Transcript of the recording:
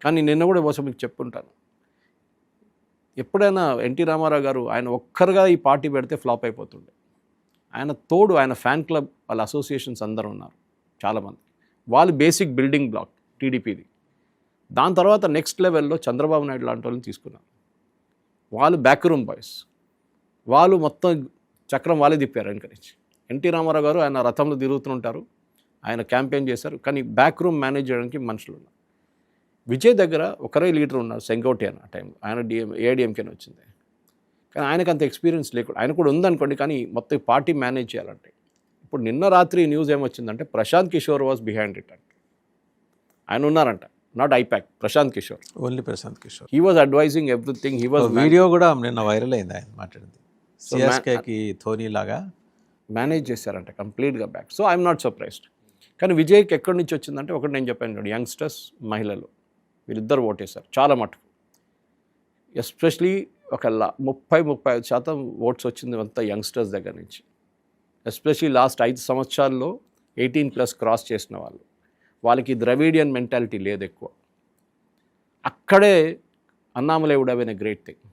కానీ నిన్న కూడా బహుశా మీకు చెప్పుంటాను, ఎప్పుడైనా ఎన్టీ రామారావు గారు ఆయన ఒక్కరుగా ఈ పార్టీ పెడితే ఫ్లాప్ అయిపోతుండే. ఆయన తోడు ఆయన ఫ్యాన్ క్లబ్ వాళ్ళ అసోసియేషన్స్ అందరూ ఉన్నారు చాలామంది. వాళ్ళు బేసిక్ బిల్డింగ్ బ్లాక్ టీడీపీది. దాని తర్వాత నెక్స్ట్ లెవెల్లో చంద్రబాబు నాయుడు లాంటి వాళ్ళని తీసుకున్నారు. వాళ్ళు బ్యాక్ రూమ్ బాయ్స్, వాళ్ళు మొత్తం చక్రం వాళ్ళే తిప్పారు వెనక నుంచి. ఎన్టీ రామారావు గారు ఆయన రథంలో తిరుగుతుంటారు, ఆయన క్యాంపెయిన్ చేశారు, కానీ బ్యాక్ రూమ్ మేనేజ్ చేయడానికి మనుషులు ఉన్నారు. విజయ్ దగ్గర ఒకరే లీడర్ ఉన్నారు, సెంగోటి అని. ఆ టైంలో ఆయన ఏఐడిఎంకేనే వచ్చింది, కానీ ఆయనకు అంత ఎక్స్పీరియన్స్ లేకుండా. ఆయన కూడా ఉందనుకోండి, కానీ మొత్తం పార్టీ మేనేజ్ చేయాలంటే. ఇప్పుడు నిన్న రాత్రి న్యూస్ ఏమొచ్చిందంటే Prashant Kishor was behind it అంటే. ఆయన ఉన్నారంట, not IPAC, Prashant Kishor, only Prashant Kishor. He was advising everything. He was video కూడా నిన్న వైరల్ అయింది ఆయన మాట్లాడింది, సిఎస్కేకి ధోని లాగా మేనేజ్ చేశారంట కంప్లీట్గా back. So I'm not surprised. కానీ విజయ్కి ఎక్కడి నుంచి వచ్చిందంటే, ఒకటి నేను చెప్పాను చూడండి, యంగ్స్టర్స్, మహిళలు, వీరిద్దరు ఓటేశారు చాలా మటుకు. ఎస్పెషలీ ఒక 30-35% ఓట్స్ వచ్చింది అంతా యంగ్స్టర్స్ దగ్గర నుంచి. ఎస్పెషలీ లాస్ట్ 5 సంవత్సరాల్లో 18+ క్రాస్ చేసిన వాళ్ళు, వాళ్ళకి ద్రవిడియన్ మెంటాలిటీ లేదు ఎక్కువ. అక్కడే Annamalai would have been a great thing.